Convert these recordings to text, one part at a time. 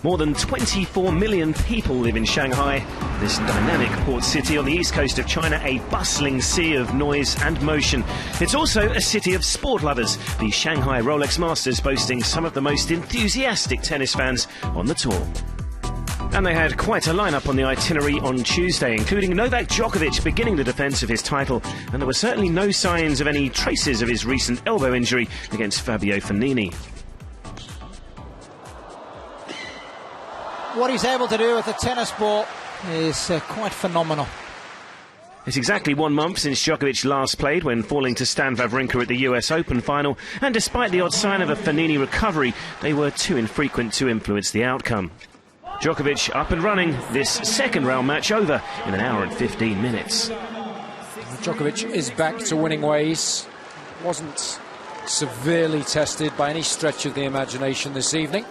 More than 24 million people live in Shanghai, this dynamic port city on the east coast of China, a bustling sea of noise and motion. It's also a city of sport lovers, the Shanghai Rolex Masters boasting some of the most enthusiastic tennis fans on the tour. And they had quite a lineup on the itinerary on Tuesday, including Novak Djokovic beginning the defence of his title, and there were certainly no signs of any traces of his recent elbow injury against Fabio Fognini. What he's able to do with the tennis ball is quite phenomenal. It's exactly 1 month since Djokovic last played, when falling to Stan Wawrinka at the US Open final, and despite the odd sign of a Fognini recovery, they were too infrequent to influence the outcome. Djokovic up and running, this second round match over in 1 hour and 15 minutes. Djokovic is back to winning ways. Wasn't severely tested by any stretch of the imagination this evening.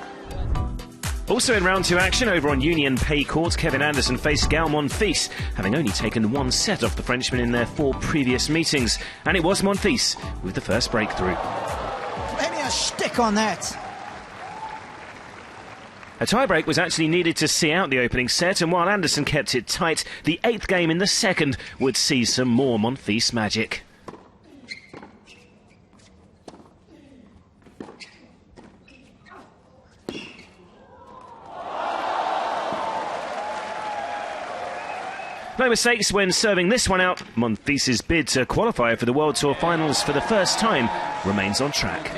Also in round 2 action over on Union Pay Court, Kevin Anderson faced Monfils, having only taken 1 set off the Frenchman in their 4 previous meetings. And it was Monfils with the first breakthrough. Maybe a shtick on that. A tiebreak was actually needed to see out the opening set, and while Anderson kept it tight, the 8th game in the second would see some more Monfils magic. No mistakes when serving this one out. Monfils' bid to qualify for the World Tour Finals for the first time remains on track.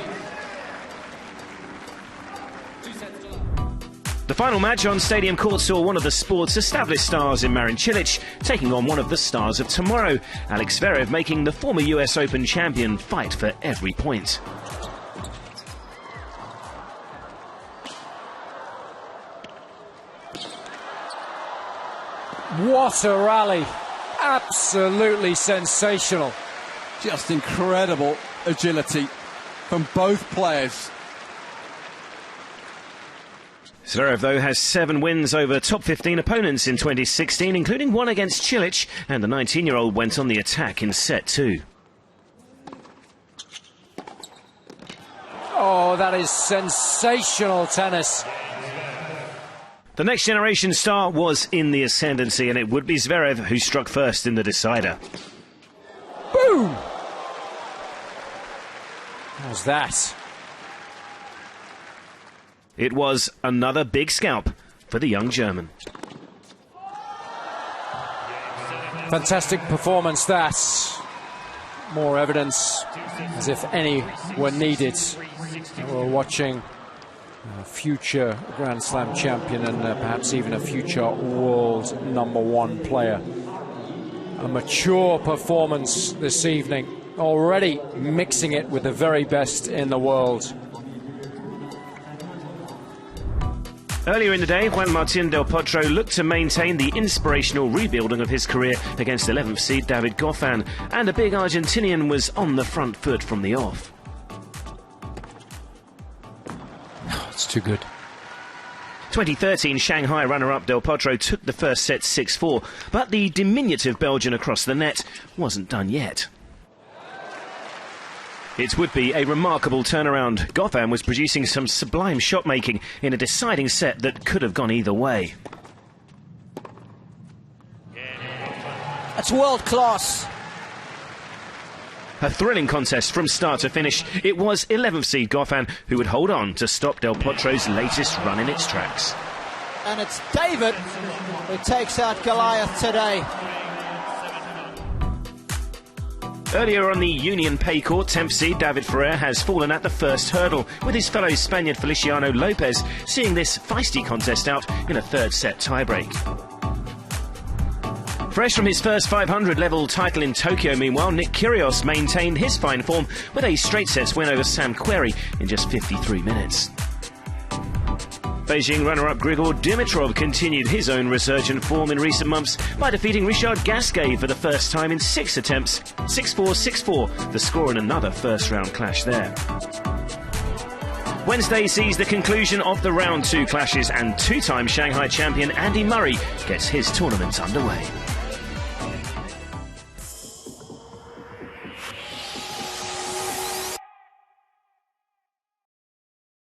The final match on Stadium Court saw one of the sport's established stars in Marin Cilic taking on one of the stars of tomorrow, ZVEREV, making the former US Open champion fight for every point. What a rally. Absolutely sensational. Just incredible agility from both players. ZVEREV, though, has 7 wins over top 15 opponents in 2016, including 1 against Cilic, and the 19-year-old went on the attack in set 2. Oh, that is sensational tennis. The next generation star was in the ascendancy, and it would be ZVEREV who struck first in the decider. Boom! How's that? It was another big scalp for the young German. Fantastic performance, that. More evidence, as if any were needed. We're watching a future Grand Slam champion and perhaps even a future world #1 player. A mature performance this evening, already mixing it with the very best in the world. Earlier in the day, Juan Martín del Potro looked to maintain the inspirational rebuilding of his career against 11th seed David Goffin, and the big Argentinian was on the front foot from the off. It's too good. 2013 Shanghai runner-up Del Potro took the first set 6-4, but the diminutive Belgian across the net wasn't done yet. It would be a remarkable turnaround. Goffin was producing some sublime shot-making in a deciding set that could have gone either way. That's world class. A thrilling contest from start to finish. It was 11th seed Goffin who would hold on to stop Del Potro's latest run in its tracks. And it's David who takes out Goliath today. Earlier on the Union Pay Court, 10th seed David Ferrer has fallen at the first hurdle, with his fellow Spaniard Feliciano Lopez seeing this feisty contest out in a 3rd set tiebreak. Fresh from his first 500-level title in Tokyo, meanwhile, Nick Kyrgios maintained his fine form with a straight sets win over Sam Querrey in just 53 minutes. Beijing runner-up Grigor Dimitrov continued his own resurgent form in recent months by defeating Richard Gasquet for the first time in 6 attempts, 6-4, 6-4, the score in another first-round clash there. Wednesday sees the conclusion of the round 2 clashes, and 2-time Shanghai champion Andy Murray gets his tournament underway.